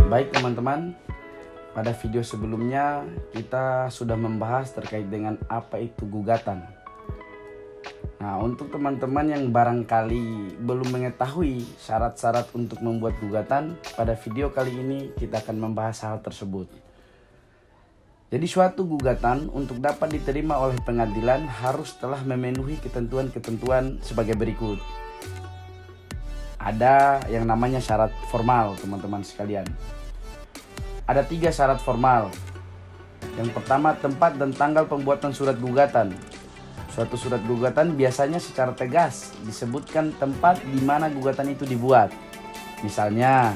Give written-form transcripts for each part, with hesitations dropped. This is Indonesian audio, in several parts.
Baik teman-teman, pada video sebelumnya kita sudah membahas terkait dengan apa itu gugatan. Nah, untuk teman-teman yang barangkali belum mengetahui syarat-syarat untuk membuat gugatan, pada video kali ini kita akan membahas hal tersebut. Jadi suatu gugatan untuk dapat diterima oleh pengadilan harus telah memenuhi ketentuan-ketentuan sebagai berikut. Ada yang namanya syarat formal, teman-teman sekalian. Ada 3 syarat formal. Yang pertama, tempat dan tanggal pembuatan surat gugatan. Suatu surat gugatan biasanya secara tegas disebutkan tempat di mana gugatan itu dibuat. Misalnya,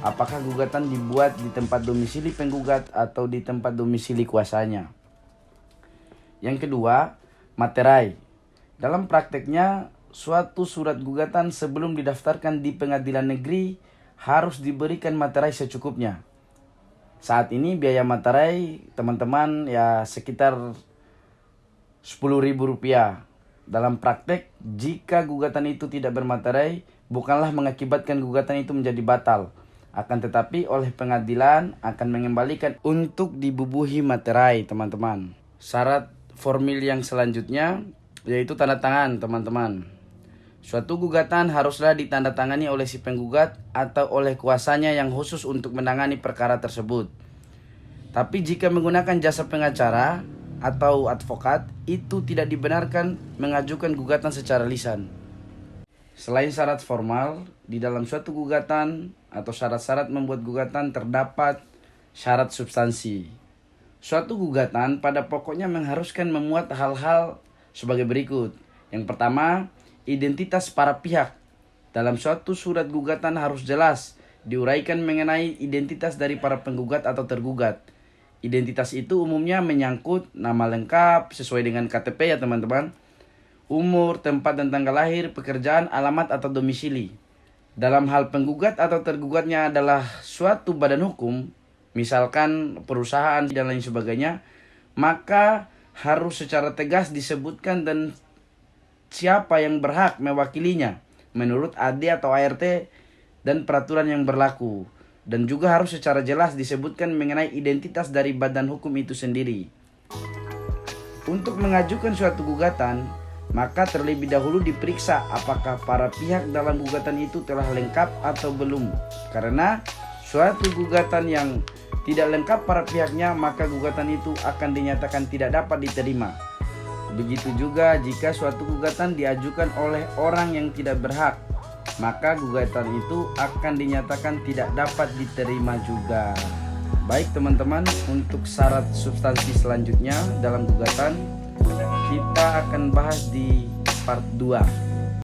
apakah gugatan dibuat di tempat domisili penggugat atau di tempat domisili kuasanya. Yang kedua, materai. Dalam prakteknya, suatu surat gugatan sebelum didaftarkan di pengadilan negeri harus diberikan materai secukupnya. Saat ini biaya materai teman-teman ya sekitar Rp10.000. Dalam praktek, jika gugatan itu tidak bermaterai, bukanlah mengakibatkan gugatan itu menjadi batal. Akan tetapi oleh pengadilan akan mengembalikan untuk dibubuhi materai, teman-teman. Syarat formil yang selanjutnya yaitu tanda tangan, teman-teman. Suatu gugatan haruslah ditandatangani oleh si penggugat atau oleh kuasanya yang khusus untuk menangani perkara tersebut. Tapi jika menggunakan jasa pengacara atau advokat, itu tidak dibenarkan mengajukan gugatan secara lisan. Selain syarat formal, di dalam suatu gugatan atau syarat-syarat membuat gugatan terdapat syarat substansi. Suatu gugatan pada pokoknya mengharuskan memuat hal-hal sebagai berikut. Yang pertama, identitas para pihak. Dalam suatu surat gugatan harus jelas diuraikan mengenai identitas dari para penggugat atau tergugat. Identitas itu umumnya menyangkut nama lengkap sesuai dengan KTP ya teman-teman, umur, tempat dan tanggal lahir, pekerjaan, alamat atau domisili. Dalam hal penggugat atau tergugatnya adalah suatu badan hukum, misalkan perusahaan dan lain sebagainya, maka harus secara tegas disebutkan dan siapa yang berhak mewakilinya menurut AD atau ART dan peraturan yang berlaku. Dan juga harus secara jelas disebutkan mengenai identitas dari badan hukum itu sendiri. Untuk mengajukan suatu gugatan, maka terlebih dahulu diperiksa apakah para pihak dalam gugatan itu telah lengkap atau belum. Karena suatu gugatan yang tidak lengkap para pihaknya, maka gugatan itu akan dinyatakan tidak dapat diterima. Begitu juga jika suatu gugatan diajukan oleh orang yang tidak berhak, maka gugatan itu akan dinyatakan tidak dapat diterima juga. Baik teman-teman, untuk syarat substansi selanjutnya dalam gugatan kita akan bahas di part 2.